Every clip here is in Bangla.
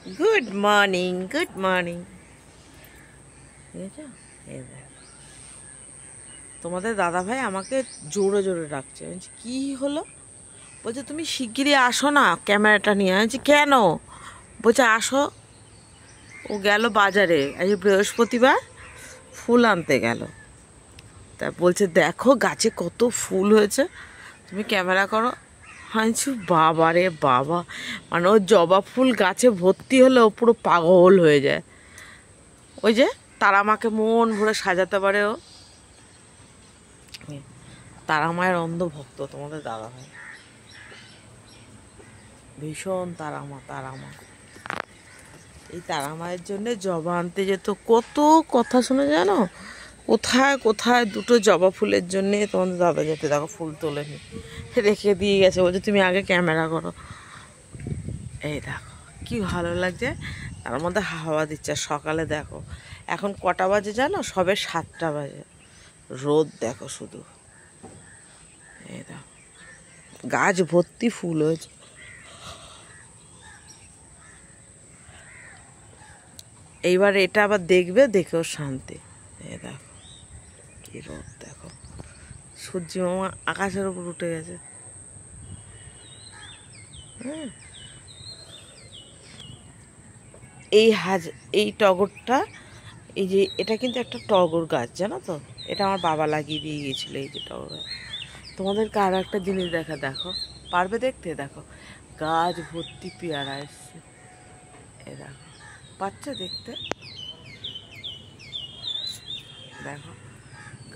Good morning, good morning. তোমাদের দাদা ভাই আমাকে জোরে জোরে ডাকছে। বলছি কি হলো? বলছে তুমি শিগগিরই আসো না ক্যামেরাটা নিয়ে। বলছি কেন? বলছে আসো। ও গেল বাজারে, আজ বৃহস্পতিবার, ফুল আনতে গেল। তা বলছে দেখো গাছে কত ফুল হয়েছে, তুমি ক্যামেরা করো। আনছি বাবা রে বাবা, মানে ও জবা ফুল গাছে ভর্তি হলে ও পুরো পাগল হয়ে যায়। ওই যে তারা মাকে মন ভরে সাজাতে পারে ও। তারা মায়ের অন্ধ ভক্ত তোমাদের দাদা ভাই, ভীষণ তারা মা। তারা মা, এই তারা মায়ের জন্যে জবা আনতে যেত, কত কথা শুনে জানো। কোথায় কোথায় দুটো জবা ফুলের জন্যে তোমাদের দাদা যেতে, দেখো ফুল তোলেনি, রেখে দিয়ে গেছে। বলছে তুমি আগে ক্যামেরা করো। এই দেখো কি ভালো লাগছে, তার মধ্যে হাওয়া দিচ্ছে। সকালে দেখো এখন কটা বাজে জানো? সবে 7টা বাজে। রোদ দেখো শুধু। এই দেখো গাছ ভর্তি ফুল হয়েছে। এইবার এটা আবার দেখবে, দেখেও শান্তি। এই দেখো কি রোদ দেখো, সূর্য মামা আকাশের উপর উঠে গেছে। হ্যাঁ, এই টগরটা, এই যে এটা কিন্তু একটা টগর গাছ জানো তো, এটা আমার বাবা লাগিয়ে দিয়ে গিয়েছিল। এই যে টগর গাছ, তোমাদেরকে আরও একটা জিনিস দেখো, পারবে দেখতে? দেখো গাছ ভর্তি পেয়ারা এসছে। এ দেখো, পাচ্ছ দেখতে? দেখো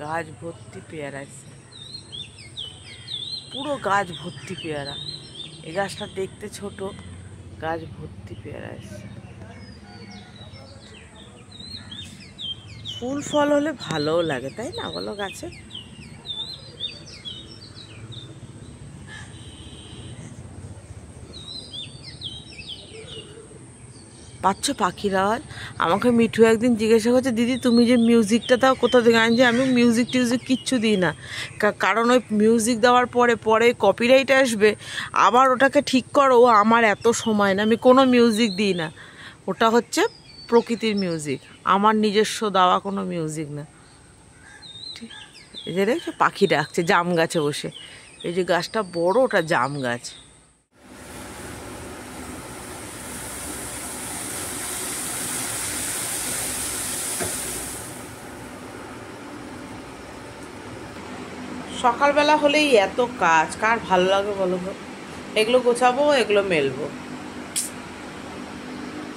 গাছ ভর্তি পেয়ারা এসছে, পুরো গাছ ভর্তি পেয়ারা। এই গাছটা দেখতে ছোট, গাছ ভর্তি পেয়ারা এসছে। ফুল ফল হলে ভালোও লাগে, তাই না বলো? গাছে পাচ্ছ পাখির আওয়াজ? আমাকে মিঠু একদিন জিজ্ঞাসা করছে, দিদি তুমি যে মিউজিকটা দাও কোথা থেকে আনছি? আমি মিউজিক টিউজিক কিচ্ছু দিই না, কারণ ওই মিউজিক দেওয়ার পরে পরে কপিরাইট আসবে, আবার ওটাকে ঠিক করো, আমার এত সময় না, আমি কোনো মিউজিক দিই না। ওটা হচ্ছে প্রকৃতির মিউজিক, আমার নিজস্ব দেওয়া কোনো মিউজিক না। ঠিক, এই যে দেখছো পাখি ডাকছে জাম গাছে বসে। এই যে গাছটা বড়, ওটা জাম গাছ। সকালবেলা হলেই এত কাজ, কার ভালো লাগে বলো তো? এগুলো গোছাবো, এগুলো মেলবো।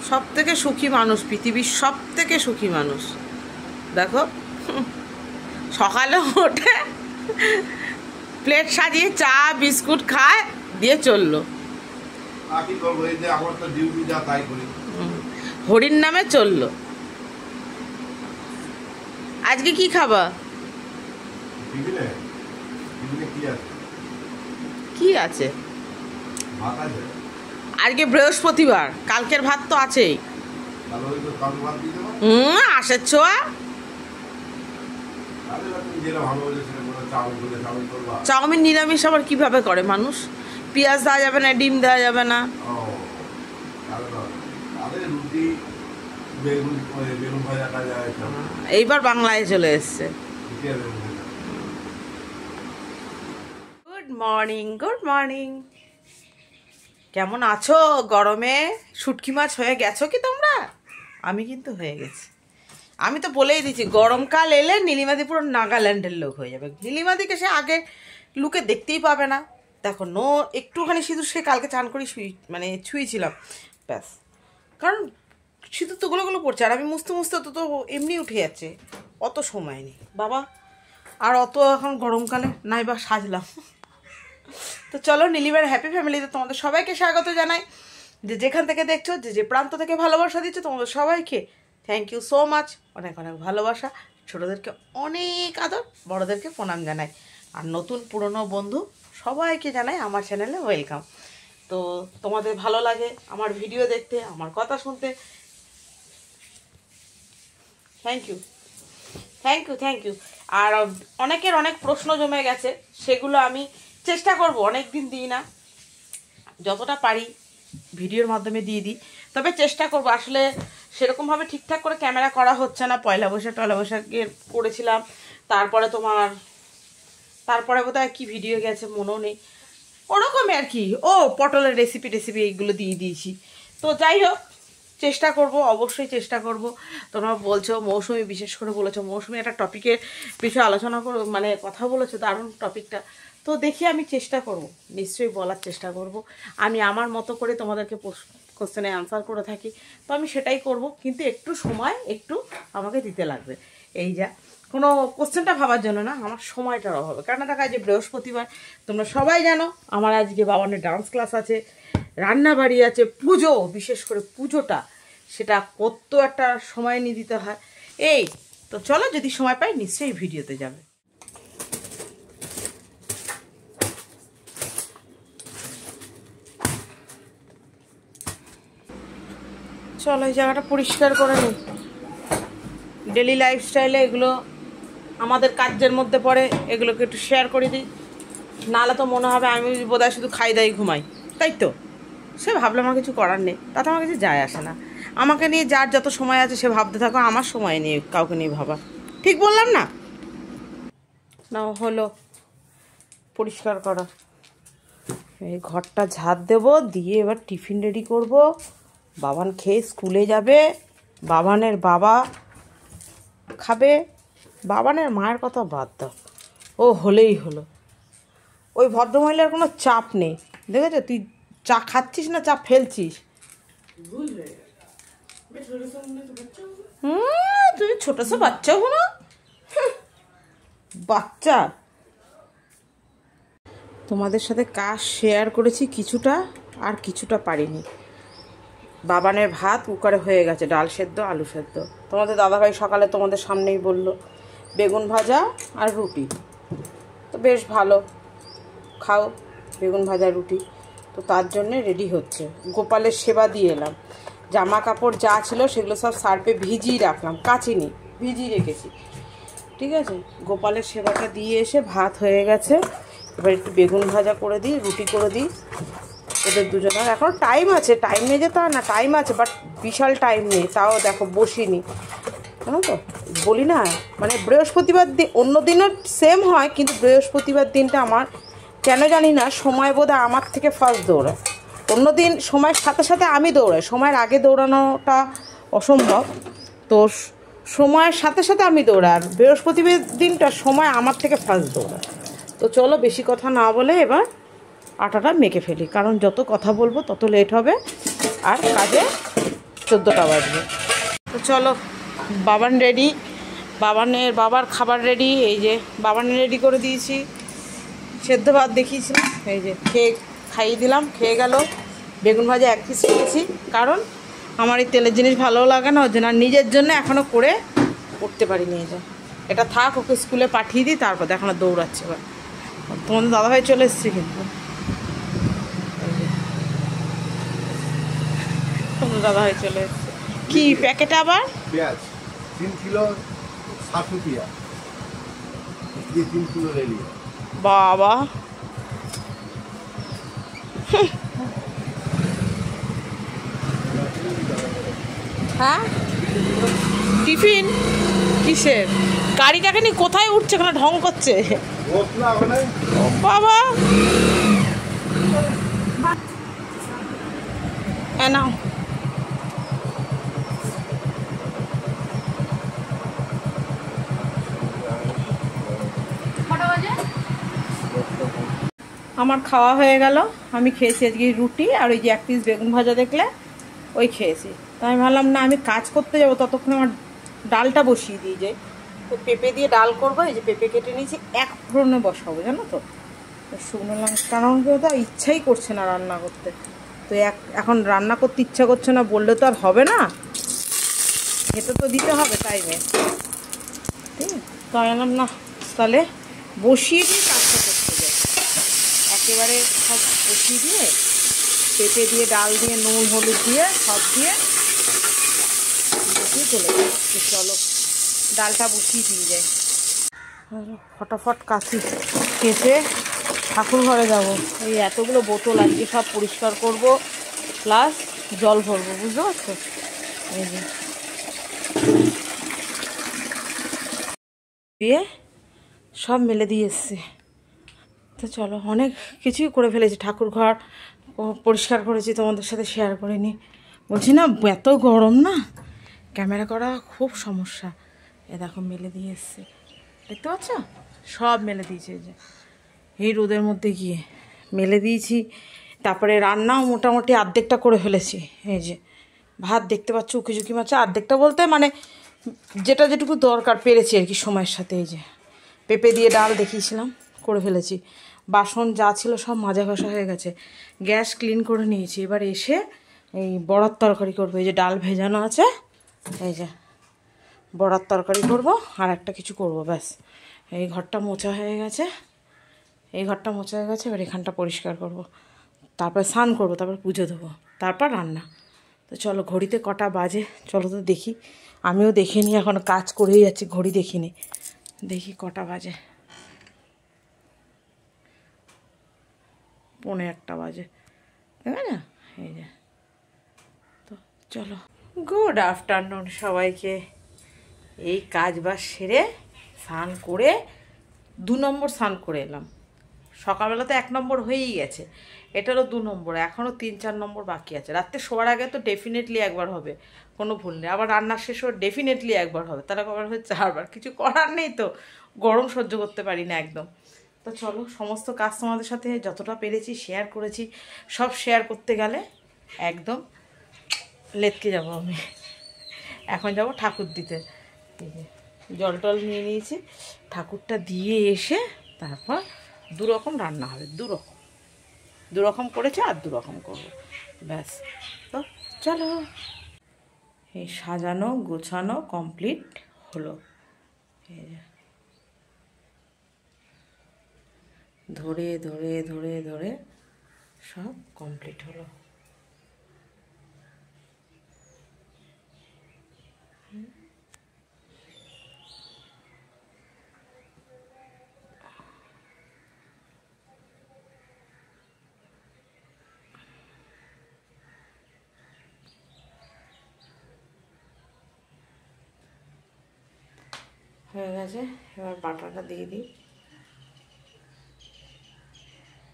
সব থেকে সুখী মানুষ, পৃথিবীর সব থেকে সুখী মানুষ। দেখো সকালে ওঠে, প্লেট সাজিয়ে চা বিস্কুট খায়, দিয়ে চললো। হরির নামে চললো। আজকে কি খাবা? কি আছে? আজকে বৃহস্পতিবার, কালকের ভাত তো আছেই। আসার ছোঁয়া। চাউমিন নিরামিষ আবার কিভাবে করে মানুষ? পেঁয়াজ দেওয়া যাবে না, ডিম দেওয়া যাবে না। এইবার বাংলায় চলে এসছে। Good morning, good morning. কেমন আছো? গরমে শুটকি মাছ হয়ে গেছো কি তোমরা? আমি কিন্তু হয়ে গেছি। আমি তো বলেই দিচ্ছি, গরমকাল এলে নীলিমাদি পুরো নাগাল্যান্ডের লোক হয়ে যাবে। নীলিমাদিকে সে আগে লুকে দেখতেই পাবে না। দেখো নো, একটুখানি সিঁদুর সে কালকে চান করে ছুঁয়েছিলাম, ব্যাস। কারণ সিঁদুর তো গুলো পড়ছে, আর আমি মুছতে মুছতে তো এমনি উঠে যাচ্ছে, অত সময় নেই বাবা। আর অত এখন গরমকালে নাই বা সাজলাম। তো চলো, নীলিমার হ্যাপি ফ্যামিলিতে তোমাদের সবাইকে স্বাগত জানাই। যেখান থেকে দেখছো, যে প্রান্ত থেকে ভালোবাসা দিচ্ছ, তোমাদের সবাইকে থ্যাংক ইউ সো মাচ। অনেক অনেক ভালোবাসা। ছোটোদেরকে অনেক আদর, বড়োদেরকে প্রণাম জানাই। আর নতুন পুরনো বন্ধু সবাইকে জানাই আমার চ্যানেলে ওয়েলকাম। তো তোমাদের ভালো লাগে আমার ভিডিও দেখতে, আমার কথা শুনতে, thank you, thank you, thank you. আর অনেকের অনেক প্রশ্ন জমে গেছে, সেগুলো আমি চেষ্টা করব, অনেক দিন দিই না, যতটা পারি ভিডিওর মাধ্যমে দিয়ে দিই। তবে চেষ্টা করবো। আসলে সেরকমভাবে ঠিকঠাক করে ক্যামেরা করা হচ্ছে না। পয়লা বৈশাখের করেছিলাম, তারপরে বোধহয় কি ভিডিও গেছে মনেও নেই, ওরকমই আর কি। পটলের রেসিপি এইগুলো দিয়ে দিয়েছি। তো যাই হোক, চেষ্টা করব, অবশ্যই চেষ্টা করব। তোমরা বলছো মৌসুমি, বিশেষ করে বলেছো মৌসুমি একটা টপিকের বিষয়ে আলোচনা করো, মানে কথা বলেছো, দারুণ টপিকটা। তো দেখি আমি চেষ্টা করব, নিশ্চয়ই বলার চেষ্টা করব। আমি আমার মতো করে তোমাদেরকে কোশ্চেনে অ্যান্সার করে থাকি, তো আমি সেটাই করব। কিন্তু একটু সময় আমাকে দিতে লাগবে। এই যা কোনো কোশ্চেনটা ভাবার জন্য না, আমার সময়টার অভাবে। কারণ দেখা যায় যে বৃহস্পতিবার, তোমরা সবাই জানো আমার আজকে বাবানের ডান্স ক্লাস আছে, রান্নাবাড়ি আছে, পুজো, বিশেষ করে পুজোটা সেটা কত একটা সময় নিয়ে দিতে হয়। এই তো চলো, যদি সময় পাই নিশ্চয়ই ভিডিওতে যাবে। চলো এই জায়গাটা পরিষ্কার করে নিই। ডেলি লাইফস্টাইলে এগুলো আমাদের কাজের মধ্যে পড়ে, এগুলোকে একটু শেয়ার করে দিই। নাহলে তো মনে হবে আমি বোধহয় শুধু খাই দাই ঘুমাই, তাই তো। সে ভাবলে আমার কিছু করার নেই, তাতে আমার কিছু যায় আসে না। আমাকে নিয়ে যার যত সময় আছে সে ভাবতে থাকো, আমার সময় নেই কাউকে নিয়ে ভাবা। ঠিক বললাম না? না হলো পরিষ্কার করা, এই ঘরটা ঝাড় দেবো, দিয়ে এবার টিফিন রেডি করব। বাবান খেয়ে স্কুলে যাবে, বাবানের বাবা খাবে, বাবানের মায়ের কথা বাদ দাও, ও হলেই হলো। ওই ভদ্রমহিলার কোনো চাপ নেই, দেখেছো? তুই চা খাচ্ছিস না চা ফেলছিস। তুমি ছোট সব বাচ্চা হলো, বাচ্চা। তোমাদের সাথে কাজ শেয়ার করেছি কিছুটা, আর কিছুটা পারিনি। বাবানের ভাত কুকারে হয়ে গেছে, ডাল সেদ্ধ, আলু সেদ্ধ। তোমাদের দাদাভাই সকালে তোমাদের সামনেই বললো বেগুন ভাজা আর রুটি, তো বেশ ভালো, খাও বেগুন ভাজা রুটি। তো তার জন্যে রেডি হচ্ছে। গোপালের সেবা দিয়ে এলাম, জামা কাপড় যা ছিল সেগুলো সব সার্ফে ভিজিয়ে রাখলাম, কাচিনি, ভিজিয়ে রেখেছি, ঠিক আছে। গোপালের সেবাটা দিয়ে এসে ভাত হয়ে গেছে, এবার একটু বেগুন ভাজা করে দিই, রুটি করে দিই ওদের দুজনের। এখন টাইম আছে, টাইম নিয়ে যেতে হয় না, টাইম আছে, বাট বিশাল টাইম নেই। তাও দেখো বসিনি, জানো তো, বলি না, মানে বৃহস্পতিবার দিন, অন্য দিনও সেম হয়, কিন্তু বৃহস্পতিবার দিনটা আমার কেন জানি না সময় বোধহয় আমার থেকে ফার্স্ট দৌড়ায়। অন্য দিন সময়ের সাথে সাথে আমি দৌড়াই, সময়ের আগে দৌড়ানোটা অসম্ভব, তো সময়ের সাথে সাথে আমি দৌড়াই। আর বৃহস্পতিবার দিনটা সময় আমার থেকে ফার্স্ট দৌড়ায়। তো চলো বেশি কথা না বলে এবার আটাটা মেখে ফেলি, কারণ যত কথা বলবো তত লেট হবে, আর কাজে 14টা বাজবে। তো চলো, বাবান রেডি, বাবার খাবার রেডি। এই যে বাবান রেডি করে দিয়েছি, সেদ্ধ ভাত দেখিয়েছিলাম, এই যে খাইয়ে দিলাম, খেয়ে গেল। বেগুন ভাজা এক পিস খেয়েছি, কারণ আমার এই তেলের জিনিস ভালোও লাগে না, ওর জন্য। আর নিজের জন্য এখনও করে উঠতে পারি, নিয়ে যা, এটা থাক, ওকে স্কুলে পাঠিয়ে দিই, তারপর এখনও দৌড়াচ্ছে। এবার তোমাদের দাদাভাই চলে এসছে, কিন্তু তোমাদের দাদাভাই চলে এসছে। কি প্যাকেট আবার? পেঁয়াজ 3 কিলো 60 रुपया, ये 3 किलो ले लिया। বাবা, হ্যাঁ টিফিন কিসের? গাড়িটাকে নিয়ে কোথায় উঠছে, ওখানে ঢং করছে বাবা। নাও, আমার খাওয়া হয়ে গেল। আমি খেয়েছি আজকে রুটি আর ওই যে এক পিস বেগুন ভাজা দেখলে, ওই খেয়েছি। তো আমি ভাবলাম না, আমি কাজ করতে যাবো, ততক্ষণে আমার ডালটা বসিয়ে দিয়ে যাই। তো পেঁপে দিয়ে ডাল করবো, এই যে পেঁপে কেটে নিয়েছি, এক ফোড়নে বসাবো, জানো তো। শুকনো লঙ্কা, কারণ তো ইচ্ছাই করছে না রান্না করতে। তো এখন রান্না করতে ইচ্ছা করছে না বললে তো আর হবে না, খেতে তো দিতে হবে টাইমে, ঠিক আছে। তো আমি বললাম না, তাহলে বসিয়ে দিয়ে কাজটা করতে যাই। একেবারে সব বসিয়ে দিয়ে পেঁপে দিয়ে ডাল দিয়ে নুন হলুদ দিয়ে সব দিয়ে বসিয়ে চলে যাই। চলো ডালটা বসিয়ে দিয়ে যাই, ফটাফট কাশি কেটে ঠাকুর ঘরে যাবো। এই এতগুলো বোতল আজকে সব পরিষ্কার করব, প্লাস জল ভরবো, বুঝতে পারছো? এই যে দিয়ে সব মেলে দিয়ে এসছি। তো চলো, অনেক কিছুই করে ফেলেছি। ঠাকুর ঘর পরিষ্কার করেছি, তোমাদের সাথে শেয়ার করিনি। বলছি না, এত গরম না, ক্যামেরা করা খুব সমস্যা। এ দেখো মেলে দিয়ে এসছি, দেখতে পাচ্ছ? সব মেলে দিয়েছি, এই যে এই রোদের মধ্যে গিয়ে মেলে দিয়েছি। তারপরে রান্নাও মোটামুটি অর্ধেকটা করে ফেলেছি। এই যে ভাত দেখতে পাচ্ছ, উকি ঝুঁকি মারছে। অর্ধেকটা বলতে মানে যেটা যেটুকু দরকার পেরেছি আর কি সময়ের সাথে। এই যে পেঁপে দিয়ে ডাল দেখিয়েছিলাম, করে ফেলেছি। বাসন যা ছিল সব মাজা ঘষা হয়ে গেছে। গ্যাস ক্লিন করে নিয়েছি। এবার এসে এই বড়ার তরকারি করবো। এই যে ডাল ভেজানো আছে, এই যে বড়ার তরকারি করব, আর একটা কিছু করব, ব্যাস। এই ঘরটা মোছা হয়ে গেছে, এই ঘরটা মোছা হয়ে গেছে। এবার এখানটা পরিষ্কার করব, তারপর স্নান করবো, তারপর পুজো দেবো, তারপর রান্না। তো চলো, ঘড়িতে কটা বাজে চলো তো দেখি। আমিও দেখিনি, এখন কাজ করেই যাচ্ছি, ঘড়ি দেখিনি। দেখি কটা বাজে। 1:45 বাজে, ঠিক আছে? এই যে, তো চলো। গুড আফটারনুন সবাইকে। এই কাজ বাজ সেরে স্নান করে 2 নম্বর স্নান করে এলাম। সকালবেলা তো 1 নম্বর হয়েই গেছে, এটা হলো 2 নম্বর। এখনও 3-4 নম্বর বাকি আছে। রাত্রে শোয়ার আগে তো ডেফিনেটলি একবার হবে, কোনো ভুল নেই। আবার রান্নার শেষেও ডেফিনেটলি একবার হবে, তারা কবার হচ্ছে 4বার। কিছু করার নেই, তো গরম সহ্য করতে পারি না একদম। তো চলো, সমস্ত কাজ তোমাদের সাথে যতটা পেরেছি শেয়ার করেছি। সব শেয়ার করতে গেলে একদম লেটকে যাব আমি। এখন যাব ঠাকুর দিতে। এই যে জল টল নিয়ে নিয়েছি, ঠাকুরটা দিয়ে এসে তারপর 2 রকম রান্না হবে। 2 রকম করেছে, আর 2 রকম করবো, ব্যাস। তো চলো, এই সাজানো গোছানো কমপ্লিট হলো। এই যে ধরে ধরে ধরে ধরে সব কমপ্লিট হলো। হয়ে গেছে, এবার বাটাটা দিয়ে দিই।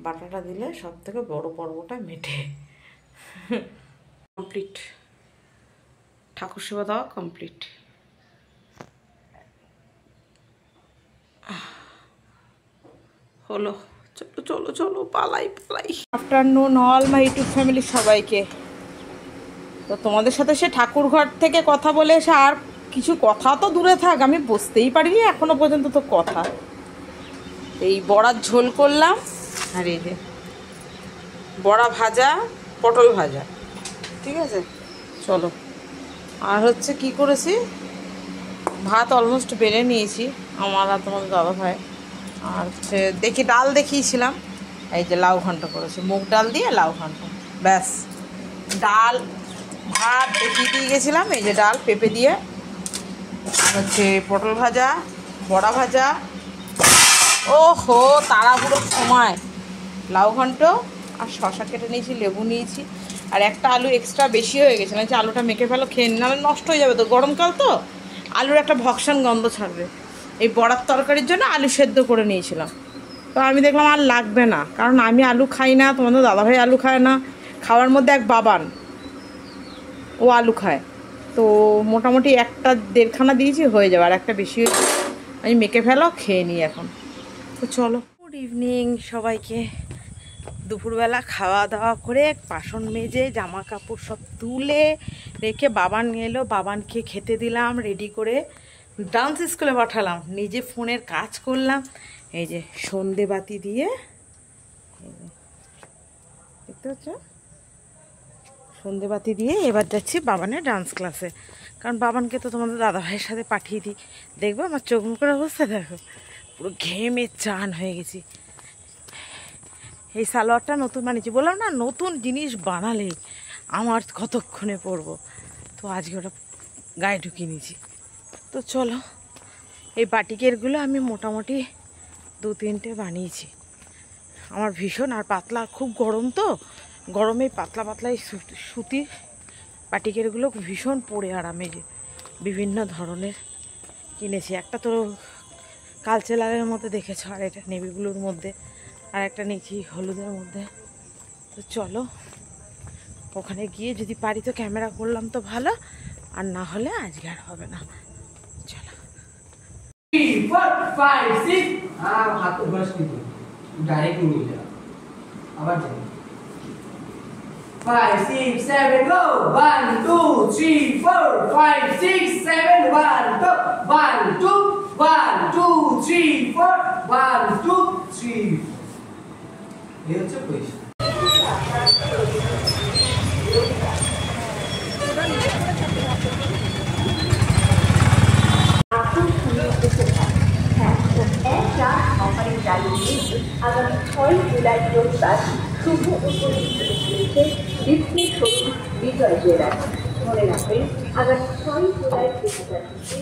বাটাটা দিলে সব থেকে বড় পর্বটা মেটে। কমপ্লিট, ঠাকুর সেবা দেওয়া কমপ্লিট। হলো, চলো চলো চলো, পালাই পালাই। Afternoon all my YouTube family সবাইকে। তো তোমাদের সাথে সে ঠাকুর ঘর থেকে কথা বলে এসে আর কিছু কথা তো দূরে থাক, আমি বুঝতেই পারিনি এখনো পর্যন্ত তো কথা। এই বড়ার ঝোল করলাম, আর এই যে বড়া ভাজা, পটল ভাজা, ঠিক আছে? চলো, আর হচ্ছে কি করেছি, ভাত অলমোস্ট বেড়ে নিয়েছি আমার আর তোমাদের দাদা ভাই। আর হচ্ছে দেখি ডাল দেখিয়েছিলাম, এই যে লাউ ঘন্ট করেছি, মুগ ডাল দিয়ে লাউ ঘন্ট, ব্যাস। ডাল ভাত দেখিয়ে দিয়ে গেছিলাম, এই যে ডাল পেঁপে দিয়ে, হচ্ছে পটল ভাজা, বড়া ভাজা। ও হো, তাড়াহুড়োর সময় লাউ ঘন্ট, আর শশা কেটে নিয়েছি, লেবু নিয়েছি, আর একটা আলু এক্সট্রা বেশি হয়ে গেছে। না, আলুটা মেখে ফেলো, খেয়ে নাহলে নষ্ট হয়ে যাবে। তো গরমকাল তো আলুর একটা ভক্সান গন্ধ ছাড়বে। এই বড়ার তরকারির জন্য আলু সেদ্ধ করে নিয়েছিলাম। তো আমি দেখলাম আর লাগবে না, কারণ আমি আলু খাই না, তোমাদের দাদাভাই আলু খায় না। খাওয়ার মধ্যে এক বাবান, ও আলু খায়। তো মোটামুটি 1-1.5খানা দিয়েছি, হয়ে যাবে। আর একটা বেশি হয়েছে, আমি মেখে ফেলো, খেয়ে নিই এখন। তো চলো, গুড ইভিনিং সবাইকে। দুপুরবেলা খাওয়া দাওয়া করে বাসন মেজে জামা কাপড় সব তুলে রেখে বাবান এলো, বাবানকে খেতে দিলাম, রেডি করে ডান্স স্কুলে পাঠালাম, নিজে ফোনের কাজ করলাম। এই যে সন্ধে বাতি দিয়ে, দেখতে পাচ্ছ, সন্ধে বাতি দিয়ে এবার যাচ্ছি বাবানের ডান্স ক্লাসে। কারণ বাবানকে তো তোমাদের দাদাভাইয়ের সাথে পাঠিয়ে দিই। দেখবো আমার চোখ মুখের অবস্থা দেখো, পুরো ঘেমে চান হয়ে গেছি। এই সালোয়ারটা নতুন বানিয়েছি, বললাম না নতুন জিনিস বানালেই আমার কতক্ষণে পরবো। তো আজকে ওটা গায়ে ঢুকিয়ে নিয়েছি। তো চলো, এই বাটিকেরগুলো আমি মোটামুটি 2-3টে বানিয়েছি। আমার ভীষণ আর পাতলা, খুব গরম তো, গরমে পাতলা পাতলা এই সুতি পাটিকেরগুলো ভীষণ পরে আরামে, যে বিভিন্ন ধরনের কিনেছি। একটা তো কালচেলারের মধ্যে দেখেছ, আর এটা নেভি ব্লুর মধ্যে, আর একটা নিয়েছি হলুদের মধ্যে। তো চলো ওখানে গিয়ে যদি পারি তো ক্যামেরা করলাম তো ভালো, আর না হলে আজকে আর হবে না। চলো 3 4 5 6 হাত ব্রাশ কিন্তু ডাইরেক্ট নিয়ে যা আবার যাও 5 6 7 go 1 2 3 4 5 6 7 1 2 1 2 1 2 3 4 1 2 3 এই হচ্ছে পজিশন। আগামী 6 জুলাই রবিবার শুভ উদ্বোধন হয়েছে ডিসনি শোরুম বিজয় জুয়েলার। মনে রাখবেন আগামী 6 জুলাই 2020।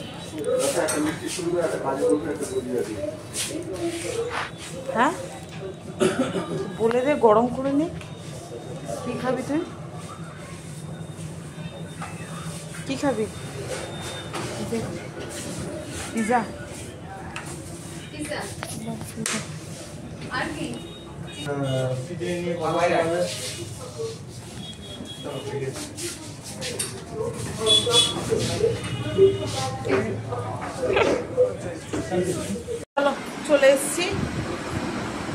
হ্যাঁ বলে দে, গরম করে নে। কি খাবি তুই? কি খাবি? পিজা। চলো চলে এসছি,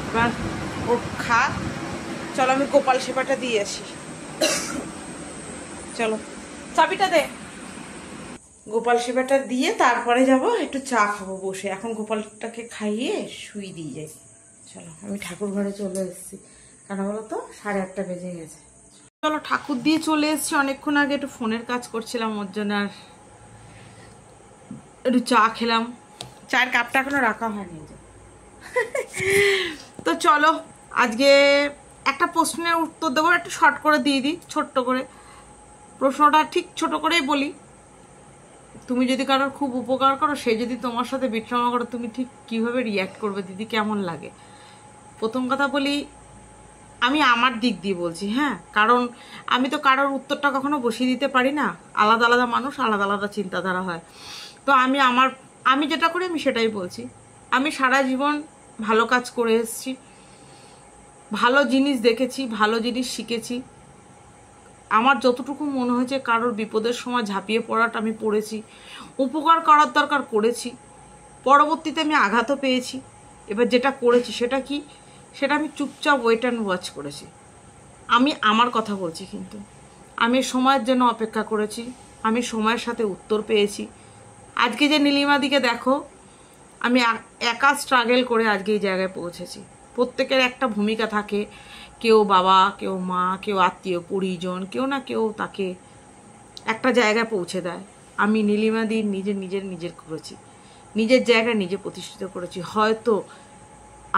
এবার ও খা। চলো আমি গোপাল সেবাটা দিয়ে আসি। চলো চাবিটা দে। গোপাল সেবাটা দিয়ে তারপরে যাব একটু চা খাবো বসে। এখন গোপালটাকে খাইয়ে শুই দিয়ে যাই। চলো আমি ঠাকুর ঘরে চলে এসেছি, কেন বলো তো 8:30 বেজে গেছে। চলো ঠাকুর দিয়ে চলে এসেছি। অনেকক্ষণ আগে একটু ফোনের কাজ করছিলাম, ওর জন্য আর একটু চা খেলাম। চায়ের কাপটা এখনো রাখা হয়নি। তো চলো আজকে একটা প্রশ্নের উত্তর দেবো, একটু শর্ট করে দিয়ে দিই, ছোট্ট করে। প্রশ্নটা ঠিক ছোট করেই বলি। তুমি যদি কারোর খুব উপকার করো, সে যদি তোমার সাথে বিট্রামা করো, তুমি ঠিক কীভাবে রিয়্যাক্ট করবে দিদি, কেমন লাগে? প্রথম কথা বলি, আমি আমার দিক দিয়ে বলছি, হ্যাঁ, কারণ আমি তো কারোর উত্তরটা কখনো বসিয়ে দিতে পারি না। আলাদা আলাদা মানুষ, আলাদা আলাদা চিন্তাধারা হয়। তো আমি যেটা করি আমি সেটাই বলছি। আমি সারা জীবন ভালো কাজ করে এসেছি, ভালো জিনিস দেখেছি, ভালো জিনিস শিখেছি। আমার যতটুকু মনে হয়েছে কারোর বিপদের সময় ঝাঁপিয়ে পড়াটা আমি পড়েছি, উপকার করার দরকার করেছি। পরবর্তীতে আমি আঘাতও পেয়েছি। এবার যেটা করেছি সেটা কি, সেটা আমি চুপচাপ ওয়েট অ্যান্ড ওয়াচ করেছি। আমি আমার কথা বলছি, কিন্তু আমি সময়ের জন্য অপেক্ষা করেছি, আমি সময়ের সাথে উত্তর পেয়েছি। আজকে যে নীলিমাদিকে দেখো, আমি একা স্ট্রাগল করে আজকে এই জায়গায় পৌঁছেছি। প্রত্যেকের একটা ভূমিকা থাকে, কেউ বাবা, কেউ মা, কেউ আত্মীয় পরিজন, কেউ না কেউ তাকে একটা জায়গায় পৌঁছে দেয়। আমি নীলিমাদি নিজের করেছি, নিজের জায়গায় নিজে প্রতিষ্ঠিত করেছি। হয়তো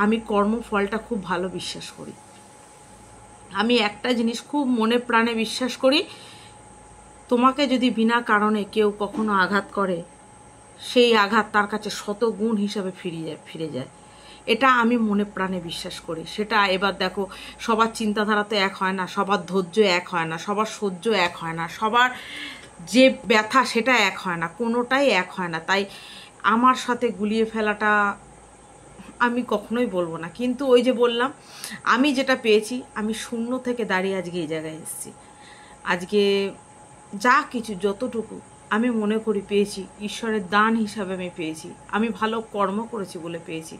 আমি কর্মফলটা খুব ভালো বিশ্বাস করি। আমি একটা জিনিস খুব মনে প্রাণে বিশ্বাস করি, তোমাকে যদি বিনা কারণে কেউ কখনো আঘাত করে, সেই আঘাত তার কাছে 100 গুণ হিসাবে ফিরে যায়। এটা আমি মনে প্রাণে বিশ্বাস করি। সেটা এবার দেখো, সবার চিন্তাধারা তো এক হয় না, সবার ধৈর্য এক হয় না, সবার সহ্য এক হয় না, সবার যে ব্যথা সেটা এক হয় না, কোনোটাই এক হয় না। তাই আমার সাথে গুলিয়ে ফেলাটা আমি কখনোই বলবো না। কিন্তু ওই যে বললাম, আমি যেটা পেয়েছি, আমি শূন্য থেকে দাঁড়িয়ে আজকে এই জায়গায় এসেছি। আজকে যা কিছু যতটুকু আমি মনে করি পেয়েছি, ঈশ্বরের দান হিসাবে আমি পেয়েছি। আমি ভালো কর্ম করেছি বলে পেয়েছি।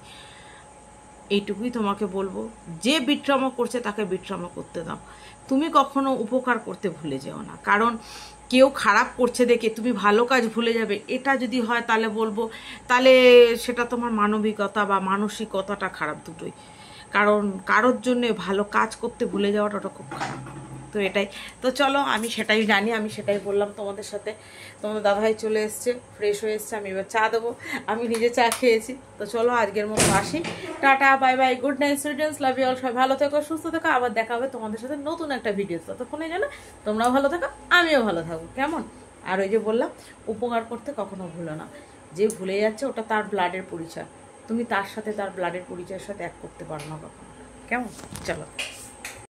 এইটুকুই তোমাকে বলবো, যে বিট্রামা করছে তাকে বিট্রামা করতে দাও। তুমি কখনো উপকার করতে ভুলে যেও না, কারণ কেউ খারাপ করছে দেখে তুমি ভালো কাজ ভুলে যাবে, এটা যদি হয় তাহলে বলবো, তাহলে সেটা তোমার মানবিকতা বা মানসিকতাটা খারাপ, দুটোই। কারণ কারোর জন্যে ভালো কাজ করতে ভুলে যাওয়াটা ওটা খুব খারাপ। তো এটাই তো, চলো আমি সেটাই জানি, আমি সেটাই বললাম তোমাদের সাথে। তোমাদের দাদাভাই চলে এসছে, ফ্রেশ হয়ে এসছে, আমি এবার চা দেবো। আমি নিজে চা খেয়েছি। তো চলো আজকের মতো আসি, tata, bye bye, good night students, love you all. সবাই ভালো থেকো, সুস্থ থেকো। আবার দেখা হবে তোমাদের সাথে নতুন একটা ভিডিও। ততক্ষণে যেন তোমরাও ভালো থাকো, আমিও ভালো থাকবো, কেমন? আর ওই যে বললাম, উপকার করতে কখনো ভুলো না। যে ভুলে যাচ্ছে ওটা তার ব্লাডের পরিচয়, তুমি তার সাথে তার ব্লাডের পরিচয়ের সাথে এক করতে পারো না কখনো, কেমন? চলো।